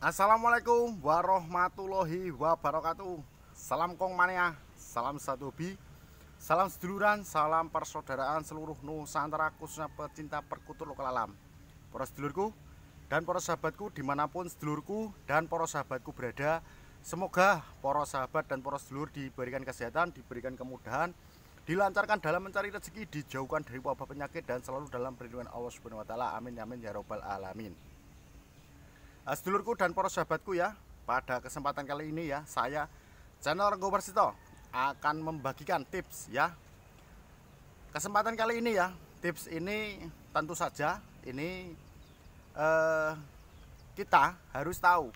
Assalamualaikum warahmatullahi wabarakatuh. Salam kong mania, salam satu hobi, salam seduluran, salam persaudaraan seluruh Nusantara, khususnya pecinta perkutut lokal alam. Para sedulurku dan para sahabatku dimanapun sedulurku dan para sahabatku berada, semoga para sahabat dan para sedulur diberikan kesehatan, diberikan kemudahan, dilancarkan dalam mencari rezeki, dijauhkan dari wabah penyakit, dan selalu dalam perlindungan Allah Subhanahu wa taala. Amin amin ya robbal alamin. Sedulurku dan para sahabatku ya, pada kesempatan kali ini ya, saya channel Renggo Warsito akan membagikan tips ya. Kesempatan kali ini ya, tips ini tentu saja ini kita harus tahu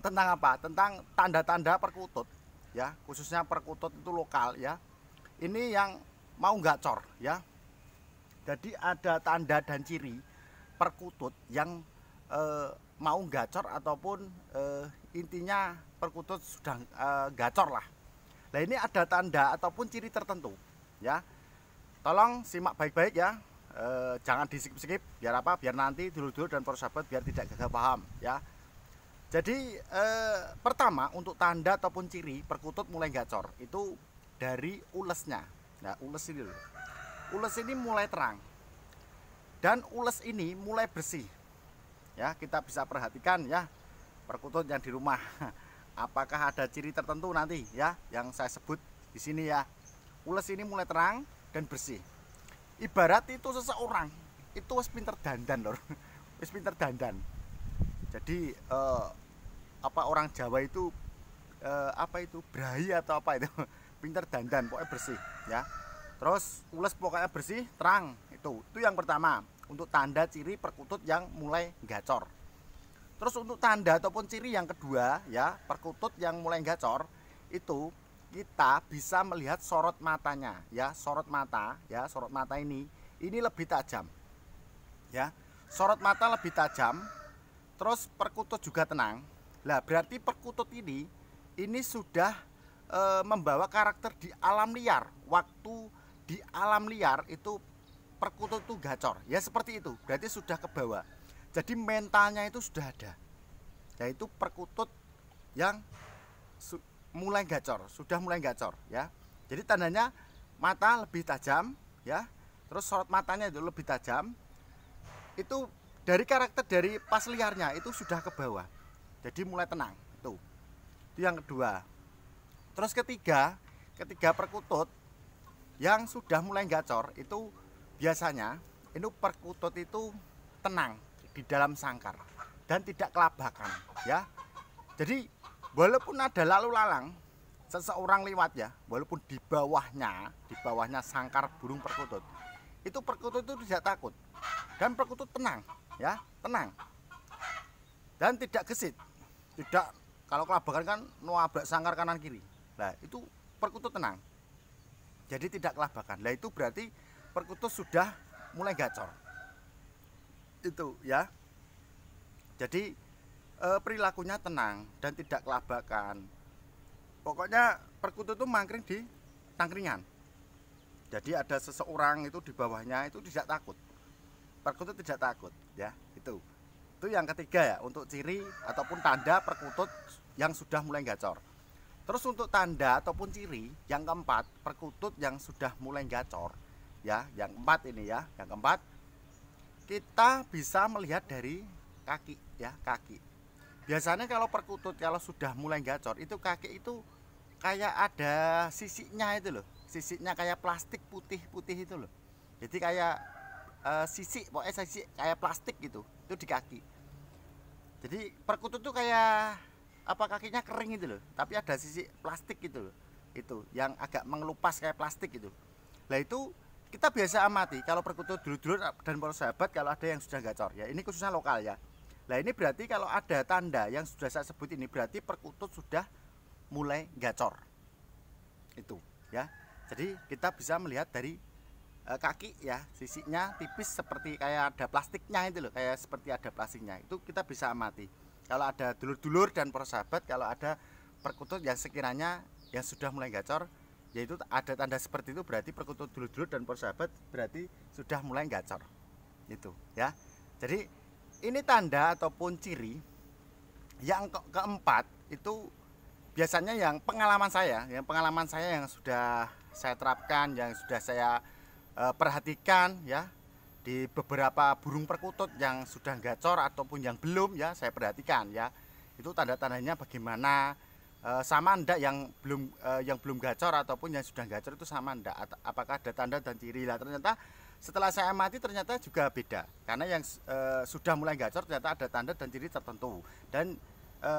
tentang apa? Tentang tanda-tanda perkutut ya, khususnya perkutut itu lokal ya. Ini yang mau gacor ya. Jadi ada tanda dan ciri perkutut yang mau gacor ataupun intinya perkutut sudah gacor lah. Nah ini ada tanda ataupun ciri tertentu ya. Tolong simak baik-baik ya, jangan di-skip biar apa? Biar nanti dulur-dulur dan para sahabat biar tidak gagal paham ya. Jadi pertama untuk tanda ataupun ciri perkutut mulai gacor itu dari ulesnya. Nah ules ini loh. Ules ini mulai terang dan ules ini mulai bersih. Ya, kita bisa perhatikan ya perkutut yang di rumah. Apakah ada ciri tertentu nanti ya yang saya sebut di sini ya. Ules ini mulai terang dan bersih. Ibarat itu seseorang itu wis pinter dandan lor. Wis pinter dandan. Jadi apa orang Jawa itu apa itu brahi atau apa itu pinter dandan pokoknya bersih ya. Terus ules pokoknya bersih, terang. Itu yang pertama. Untuk tanda ciri perkutut yang mulai gacor. Terus untuk tanda ataupun ciri yang kedua ya, perkutut yang mulai gacor itu kita bisa melihat sorot matanya ya, sorot mata ya, sorot mata ini lebih tajam. Ya. Sorot mata lebih tajam. Terus perkutut juga tenang. Lah berarti perkutut ini sudah membawa karakter di alam liar. Waktu di alam liar itu perkutut itu gacor ya, seperti itu berarti sudah ke bawah, jadi mentalnya itu sudah ada, yaitu perkutut yang mulai gacor, sudah mulai gacor ya. Jadi tandanya mata lebih tajam ya, terus sorot matanya itu lebih tajam, itu dari karakter dari pas liarnya itu sudah ke bawah, jadi mulai tenang. Itu yang kedua. Terus ketiga perkutut yang sudah mulai gacor itu biasanya ini perkutut itu tenang di dalam sangkar dan tidak kelabakan ya. Jadi walaupun ada lalu lalang seseorang lewat ya, walaupun di bawahnya sangkar burung perkutut, itu perkutut itu tidak takut dan perkutut tenang ya, tenang dan tidak gesit, tidak. Kalau kelabakan kan nuabrak sangkar kanan kiri. Nah itu perkutut tenang, jadi tidak kelabakan. Nah itu berarti perkutut sudah mulai gacor. Itu ya. Jadi perilakunya tenang dan tidak kelabakan. Pokoknya perkutut itu mangkring di tangkringan. Jadi ada seseorang itu di bawahnya itu tidak takut. Perkutut tidak takut ya, itu. Itu yang ketiga ya, untuk ciri ataupun tanda perkutut yang sudah mulai gacor. Terus untuk tanda ataupun ciri yang keempat, perkutut yang sudah mulai gacor ya, yang keempat ini ya, yang keempat kita bisa melihat dari kaki ya, kaki. Biasanya kalau perkutut kalau sudah mulai gacor itu kaki itu kayak ada sisiknya itu loh, sisiknya kayak plastik putih-putih itu loh. Jadi kayak sisik, pokoknya sisik kayak plastik gitu, itu di kaki. Jadi perkutut tuh kayak apa, kakinya kering itu loh, tapi ada sisik plastik gitu loh. Itu yang agak mengelupas kayak plastik gitu. Lah itu kita biasa amati kalau perkutut dulur-dulur dan para sahabat kalau ada yang sudah gacor ya, ini khususnya lokal ya. Nah ini berarti kalau ada tanda yang sudah saya sebut ini berarti perkutut sudah mulai gacor. Itu ya. Jadi kita bisa melihat dari kaki ya, sisiknya tipis seperti kayak ada plastiknya itu loh, kayak seperti ada plastiknya. Itu kita bisa amati. Kalau ada dulur-dulur dan para sahabat kalau ada perkutut yang sekiranya yang sudah mulai gacor, yaitu ada tanda seperti itu berarti perkutut dulur-dulur dan persahabat berarti sudah mulai gacor. Itu ya. Jadi ini tanda ataupun ciri Yang keempat itu biasanya yang pengalaman saya yang sudah saya terapkan, yang sudah saya perhatikan ya, di beberapa burung perkutut yang sudah gacor ataupun yang belum ya, saya perhatikan ya. Itu tanda-tandanya bagaimana, sama ndak yang belum gacor ataupun yang sudah gacor itu sama ndak, apakah ada tanda dan ciri. Lah ternyata setelah saya amati ternyata juga beda, karena yang sudah mulai gacor ternyata ada tanda dan ciri tertentu, dan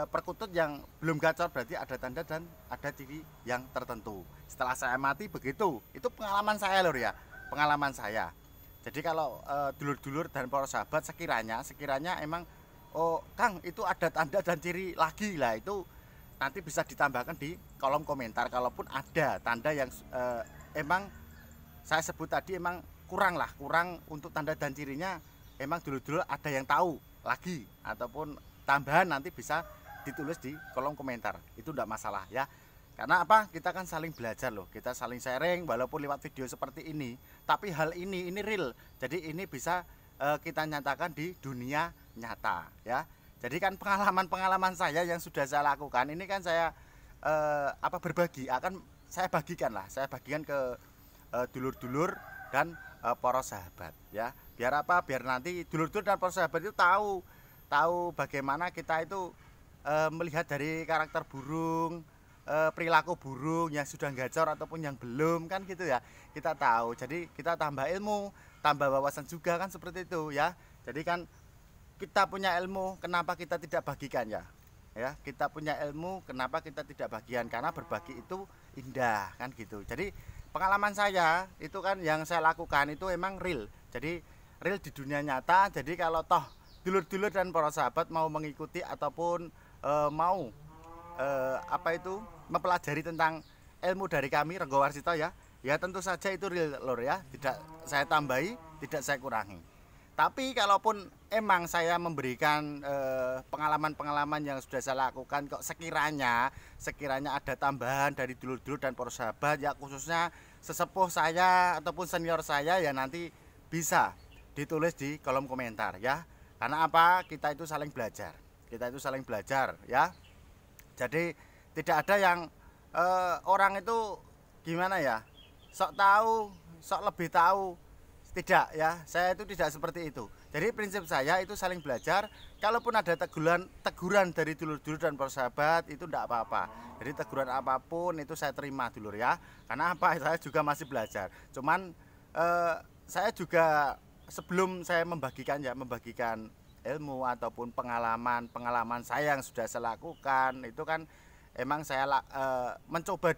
perkutut yang belum gacor berarti ada tanda dan ada ciri yang tertentu. Setelah saya amati begitu, itu pengalaman saya lur ya, pengalaman saya. Jadi kalau dulur-dulur dan para sahabat sekiranya emang, oh Kang itu ada tanda dan ciri lagi, lah itu nanti bisa ditambahkan di kolom komentar. Kalaupun ada tanda yang emang saya sebut tadi emang kurang untuk tanda dan cirinya, emang dulur-dulur ada yang tahu lagi ataupun tambahan, nanti bisa ditulis di kolom komentar, itu enggak masalah ya. Karena apa, kita kan saling belajar loh, kita saling sharing walaupun lewat video seperti ini, tapi hal ini real, jadi ini bisa kita nyatakan di dunia nyata ya. Jadi kan pengalaman saya yang sudah saya lakukan ini kan saya berbagi, akan saya bagikan ke dulur-dulur dan para sahabat ya. Biar apa, biar nanti dulur-dulur dan para sahabat itu tahu bagaimana kita itu melihat dari karakter burung, perilaku burung yang sudah gacor ataupun yang belum, kan gitu ya, kita tahu. Jadi kita tambah ilmu, tambah wawasan juga kan, seperti itu ya. Jadi kan kita punya ilmu, kenapa kita tidak bagikan ya? Ya, kita punya ilmu, kenapa kita tidak bagian? Karena berbagi itu indah kan gitu. Jadi pengalaman saya itu kan yang saya lakukan itu emang real. Jadi real di dunia nyata. Jadi kalau toh dulur-dulur dan para sahabat mau mengikuti ataupun mau mempelajari tentang ilmu dari kami Renggo Warsito ya, tentu saja itu real lor ya, tidak saya tambahi, tidak saya kurangi. Tapi kalaupun emang saya memberikan pengalaman-pengalaman yang sudah saya lakukan, kok sekiranya ada tambahan dari dulur-dulur dan para sahabat ya, khususnya sesepuh saya ataupun senior saya ya, nanti bisa ditulis di kolom komentar ya. Karena apa, kita itu saling belajar ya. Jadi tidak ada yang orang itu gimana ya, sok tahu, sok lebih tahu, tidak ya. Saya itu tidak seperti itu. Jadi prinsip saya itu saling belajar. Kalaupun ada teguran dari dulur-dulur dan para sahabat, itu tidak apa-apa. Jadi teguran apapun itu saya terima dulur ya. Karena apa, saya juga masih belajar. Cuman saya juga sebelum saya membagikan ilmu ataupun pengalaman saya yang sudah saya lakukan, itu kan emang saya mencoba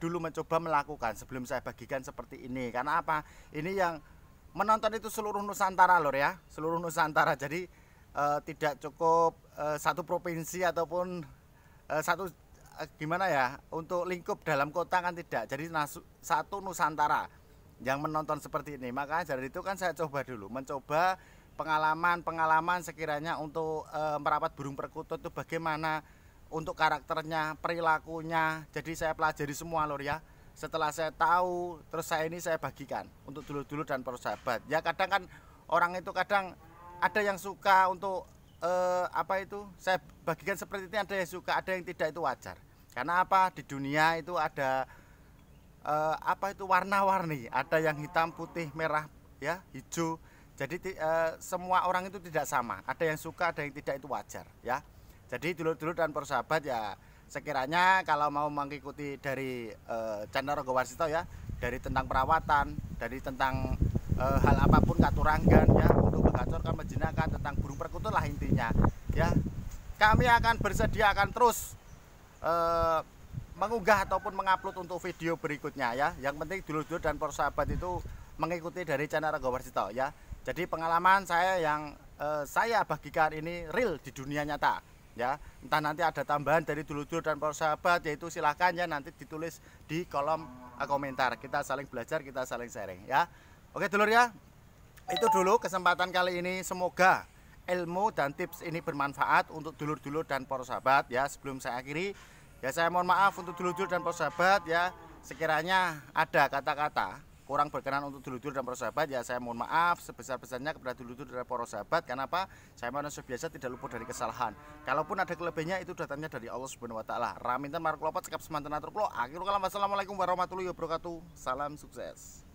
melakukan sebelum saya bagikan seperti ini. Karena apa, ini yang menonton itu seluruh Nusantara lor ya, seluruh Nusantara. Jadi tidak cukup satu provinsi ataupun satu gimana ya, untuk lingkup dalam kota kan tidak. Jadi satu Nusantara yang menonton seperti ini. Makanya dari itu kan saya mencoba pengalaman sekiranya untuk merapat burung perkutut itu bagaimana, untuk karakternya, perilakunya. Jadi saya pelajari semua lor ya. Setelah saya tahu, terus saya bagikan untuk dulur-dulur dan para sahabat. Ya kadang kan orang itu kadang ada yang suka untuk saya bagikan seperti ini, ada yang suka, ada yang tidak, itu wajar. Karena apa, di dunia itu ada warna-warni, ada yang hitam, putih, merah ya, hijau. Jadi semua orang itu tidak sama, ada yang suka, ada yang tidak, itu wajar ya. Jadi dulur-dulur dan para sahabat ya, sekiranya kalau mau mengikuti dari channel Renggo Warsito ya, dari tentang perawatan, dari tentang hal apapun katuranggan ya, untuk begacor kan menjinakkan, tentang burung perkutut lah intinya ya, kami akan bersedia, akan terus mengunggah ataupun mengupload untuk video berikutnya ya. Yang penting dulur-dulur dan para sahabat itu mengikuti dari channel Renggo Warsito ya. Jadi pengalaman saya yang saya bagikan ini real di dunia nyata ya. Entah nanti ada tambahan dari dulur-dulur dan para sahabat, yaitu silahkan ya, nanti ditulis di kolom komentar. Kita saling belajar, kita saling sharing ya. Oke dulur ya, itu dulu kesempatan kali ini. Semoga ilmu dan tips ini bermanfaat untuk dulur-dulur dan para sahabat ya. Sebelum saya akhiri ya, saya mohon maaf untuk dulur-dulur dan para sahabat ya, sekiranya ada kata-kata kurang berkenan untuk dulur-dulur dan para sahabat, ya saya mohon maaf sebesar-besarnya kepada dulur-dulur dan para sahabat. Kenapa? Saya manusia biasa, tidak luput dari kesalahan. Kalaupun ada kelebihannya itu datangnya dari Allah Subhanahu wa taala. Raminten marang kula cekap semanten atur kula. Akhirul kalam, wassalamualaikum warahmatullahi wabarakatuh. Salam sukses.